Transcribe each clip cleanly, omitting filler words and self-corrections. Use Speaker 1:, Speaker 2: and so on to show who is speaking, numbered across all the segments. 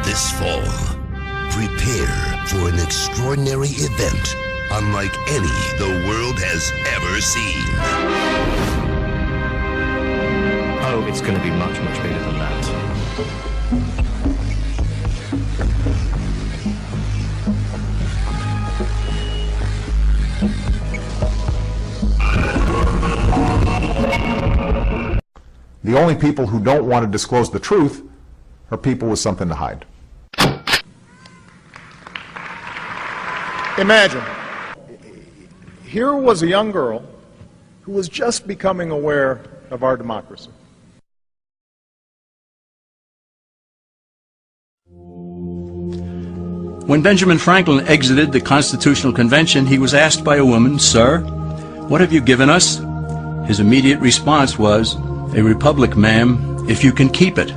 Speaker 1: This fall, prepare for an extraordinary event unlike any the world has ever seen.
Speaker 2: Oh, it's going to be much, much bigger than that.
Speaker 3: The only people who don't want to disclose the truth are people with something to hide.
Speaker 4: Imagine, here was a young girl who was just becoming aware of our democracy.
Speaker 5: When Benjamin Franklin exited the Constitutional Convention, he was asked by a woman, "Sir, what have you given us?" His immediate response was, "A republic, ma'am, if you can keep it."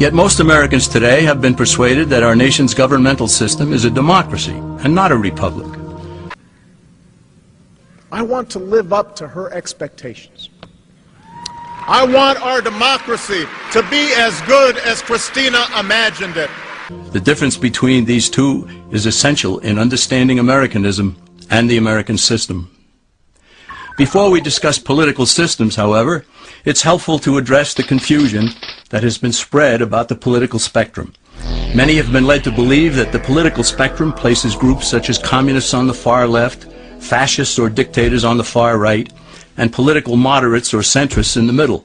Speaker 5: Yet most Americans today have been persuaded that our nation's governmental system is a democracy and not a republic.
Speaker 4: I want to live up to her expectations. I want our democracy to be as good as Christina imagined it.
Speaker 5: The difference between these two is essential in understanding Americanism and the American system. Before we discuss political systems, however, it's helpful to address the confusion that has been spread about the political spectrum. Many have been led to believe that the political spectrum places groups such as communists on the far left, fascists or dictators on the far right, and political moderates or centrists in the middle.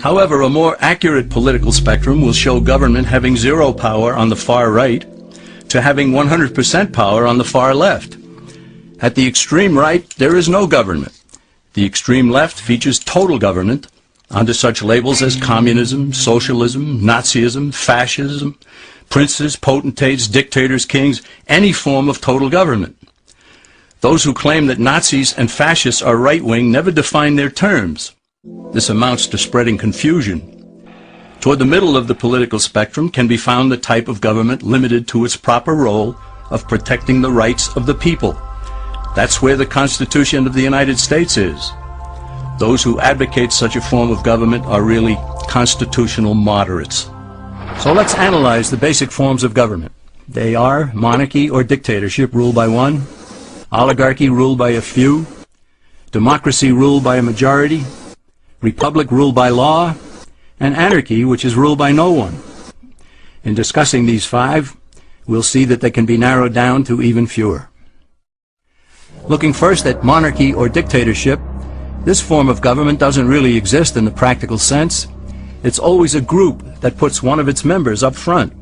Speaker 5: However, a more accurate political spectrum will show government having zero power on the far right to having 100% power on the far left. At the extreme right, there is no government. The extreme left features total government under such labels as communism, socialism, Nazism, fascism, princes, potentates, dictators, kings, any form of total government. Those who claim that Nazis and fascists are right-wing never define their terms. This amounts to spreading confusion. Toward the middle of the political spectrum can be found the type of government limited to its proper role of protecting the rights of the people. That's where the Constitution of the United States is. Those who advocate such a form of government are really constitutional moderates. So let's analyze the basic forms of government. They are monarchy or dictatorship ruled by one, oligarchy ruled by a few, democracy ruled by a majority, republic ruled by law, and anarchy, which is ruled by no one. In discussing these five, we'll see that they can be narrowed down to even fewer. Looking first at monarchy or dictatorship, this form of government doesn't really exist in the practical sense. It's always a group that puts one of its members up front.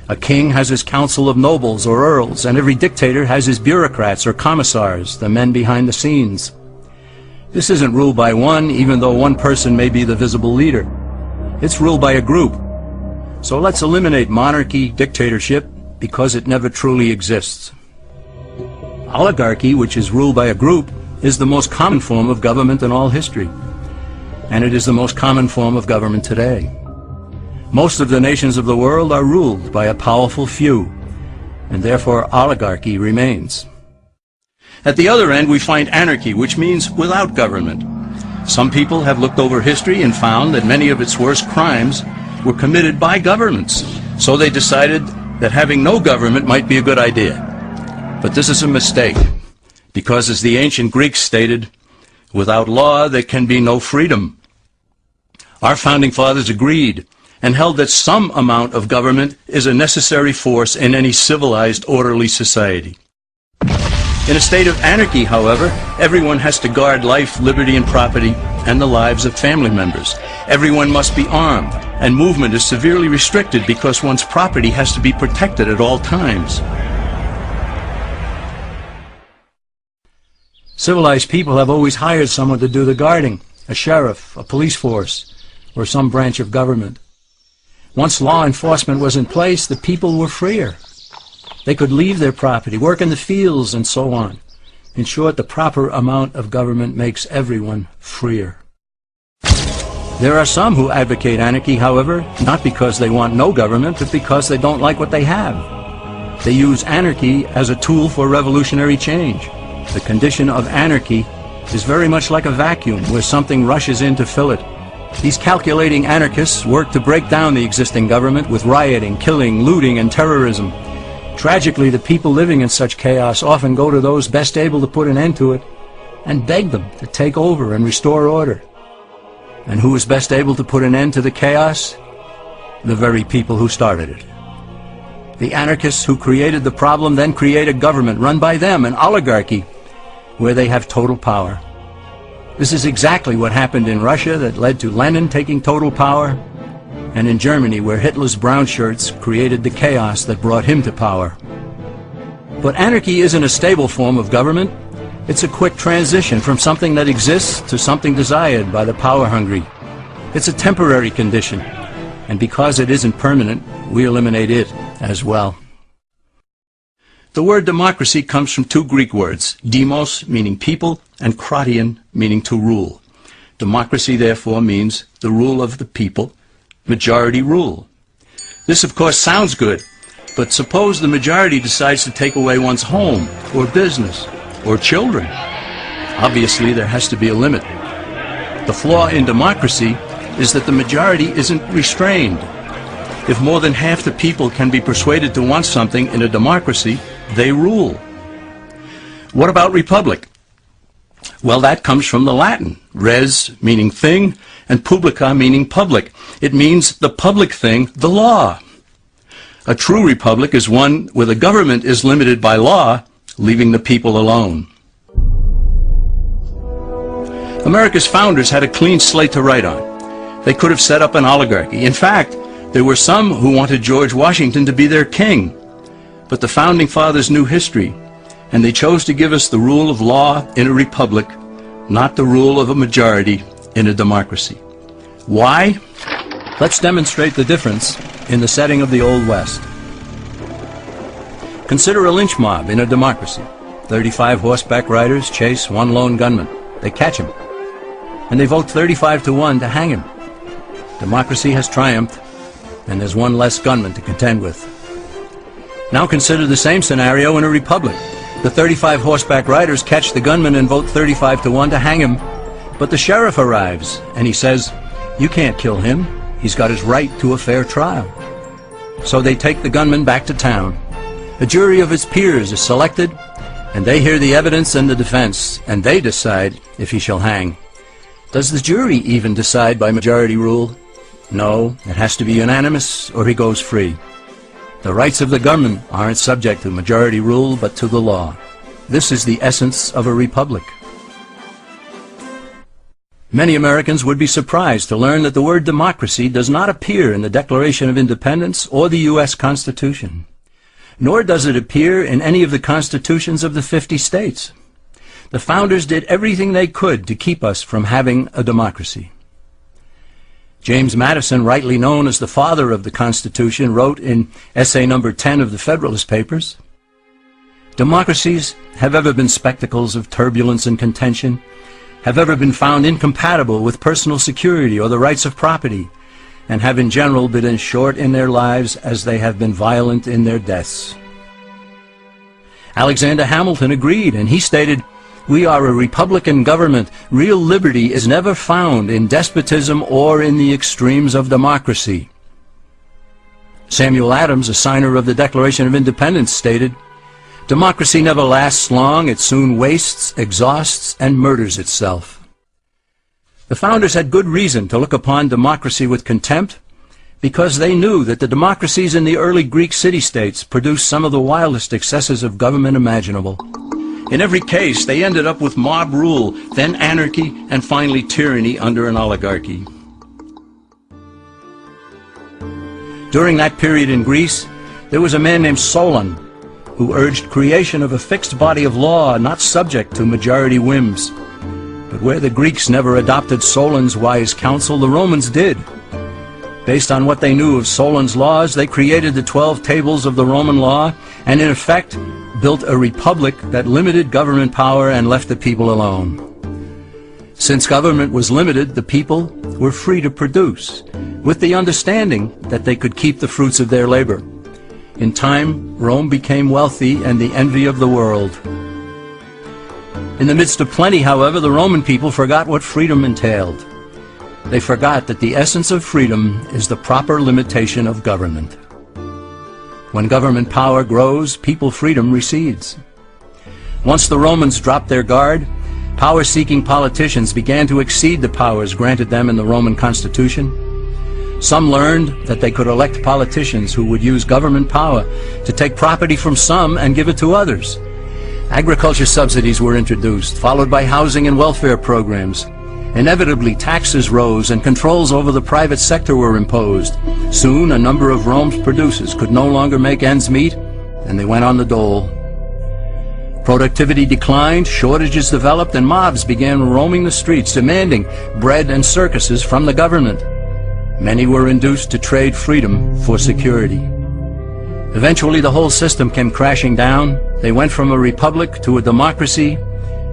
Speaker 5: A king has his council of nobles or earls, and every dictator has his bureaucrats or commissars, the men behind the scenes. This isn't ruled by one, even though one person may be the visible leader. It's ruled by a group. So let's eliminate monarchy, dictatorship, because it never truly exists. Oligarchy, which is ruled by a group, is the most common form of government in all history. And it is the most common form of government today. Most of the nations of the world are ruled by a powerful few, and therefore oligarchy remains. At the other end, we find anarchy, which means without government. Some people have looked over history and found that many of its worst crimes were committed by governments. So they decided that having no government might be a good idea. But this is a mistake, because as the ancient Greeks stated, without law there can be no freedom. Our founding fathers agreed and held that some amount of government is a necessary force in any civilized, orderly society. In a state of anarchy, however, everyone has to guard life, liberty, and property, and the lives of family members. Everyone must be armed, and movement is severely restricted because one's property has to be protected at all times. Civilized people have always hired someone to do the guarding, a sheriff, a police force, or some branch of government. Once law enforcement was in place, the people were freer. They could leave their property, work in the fields, and so on. In short, the proper amount of government makes everyone freer. There are some who advocate anarchy, however, not because they want no government, but because they don't like what they have. They use anarchy as a tool for revolutionary change. The condition of anarchy is very much like a vacuum where something rushes in to fill it. These calculating anarchists work to break down the existing government with rioting, killing, looting, and terrorism. Tragically, the people living in such chaos often go to those best able to put an end to it and beg them to take over and restore order. And who is best able to put an end to the chaos? The very people who started it. The anarchists who created the problem then create a government run by them, an oligarchy, where they have total power. This is exactly what happened in Russia that led to Lenin taking total power, and in Germany where Hitler's brown shirts created the chaos that brought him to power. But anarchy isn't a stable form of government. It's a quick transition from something that exists to something desired by the power-hungry. It's a temporary condition, and because it isn't permanent, we eliminate it as well. The word democracy comes from two Greek words, demos, meaning people, and kratein, meaning to rule. Democracy, therefore, means the rule of the people, majority rule. This, of course, sounds good, but suppose the majority decides to take away one's home, or business, or children. Obviously, there has to be a limit. The flaw in democracy is that the majority isn't restrained. If more than half the people can be persuaded to want something in a democracy, they rule. What about republic? Well, that comes from the Latin, res meaning thing, and publica meaning public. It means the public thing, the law. A true republic is one where the government is limited by law, leaving the people alone. America's founders had a clean slate to write on. They could have set up an oligarchy. In fact, there were some who wanted George Washington to be their king. But the Founding Fathers knew history, and they chose to give us the rule of law in a republic, not the rule of a majority in a democracy. Why? Let's demonstrate the difference in the setting of the Old West. Consider a lynch mob in a democracy. 35 horseback riders chase one lone gunman. They catch him, and they vote 35-1 to hang him. Democracy has triumphed, and there's one less gunman to contend with. Now consider the same scenario in a republic. The 35 horseback riders catch the gunman and vote 35-1 to hang him, but the sheriff arrives, and he says, "You can't kill him. He's got his right to a fair trial." So they take the gunman back to town. A jury of his peers is selected, and they hear the evidence and the defense, and they decide if he shall hang. Does the jury even decide by majority rule? No, it has to be unanimous, or he goes free. The rights of the gunman aren't subject to majority rule, but to the law. This is the essence of a republic. Many Americans would be surprised to learn that the word democracy does not appear in the Declaration of Independence or the U.S. Constitution, nor does it appear in any of the constitutions of the 50 states. The founders did everything they could to keep us from having a democracy. James Madison, rightly known as the father of the Constitution, wrote in essay number 10 of the Federalist Papers, "Democracies have ever been spectacles of turbulence and contention, have ever been found incompatible with personal security or the rights of property, and have in general been as short in their lives as they have been violent in their deaths." Alexander Hamilton agreed, and he stated, "We are a republican government. Real liberty is never found in despotism or in the extremes of democracy." Samuel Adams, a signer of the Declaration of Independence, stated, "Democracy never lasts long. It soon wastes, exhausts, and murders itself." The founders had good reason to look upon democracy with contempt, because they knew that the democracies in the early Greek city-states produced some of the wildest excesses of government imaginable. In every case, they ended up with mob rule, then anarchy, and finally tyranny under an oligarchy. During that period in Greece, there was a man named Solon, who urged creation of a fixed body of law not subject to majority whims. But where the Greeks never adopted Solon's wise counsel, the Romans did. Based on what they knew of Solon's laws, they created the 12 tables of the Roman law, and in effect built a republic that limited government power and left the people alone. Since government was limited, the people were free to produce, with the understanding that they could keep the fruits of their labor. In time, Rome became wealthy and the envy of the world. In the midst of plenty, however, the Roman people forgot what freedom entailed. they forgot that the essence of freedom is the proper limitation of government. When government power grows, people's freedom recedes. Once the Romans dropped their guard, power-seeking politicians began to exceed the powers granted them in the Roman constitution. Some learned that they could elect politicians who would use government power to take property from some and give it to others. Agriculture subsidies were introduced, followed by housing and welfare programs. Inevitably, taxes rose and controls over the private sector were imposed. Soon, a number of Rome's producers could no longer make ends meet, and they went on the dole. Productivity declined, shortages developed, and mobs began roaming the streets demanding bread and circuses from the government. Many were induced to trade freedom for security. Eventually, the whole system came crashing down. They went from a republic to a democracy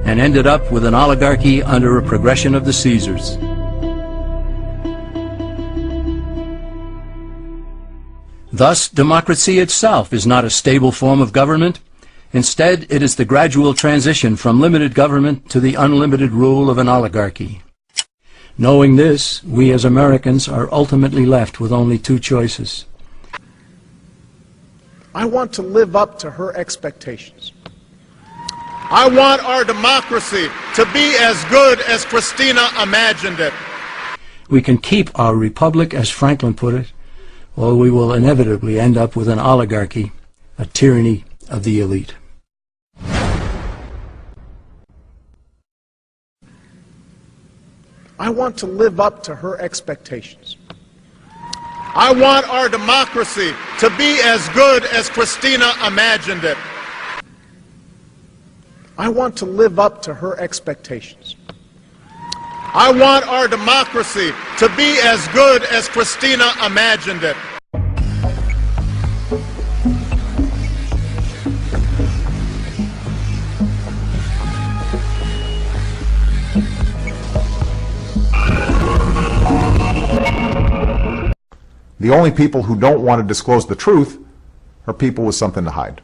Speaker 5: and ended up with an oligarchy under a progression of the Caesars. Thus, democracy itself is not a stable form of government. Instead, it is the gradual transition from limited government to the unlimited rule of an oligarchy. Knowing this, we as Americans are ultimately left with only two choices.
Speaker 4: I want to live up to her expectations. I want our democracy to be as good as Christina imagined it.
Speaker 5: We can keep our republic, as Franklin put it, or we will inevitably end up with an oligarchy, a tyranny of the elite.
Speaker 4: I want to live up to her expectations. I want our democracy to be as good as Christina imagined it. I want to live up to her expectations. I want our democracy to be as good as Christina imagined it.
Speaker 3: The only people who don't want to disclose the truth are people with something to hide.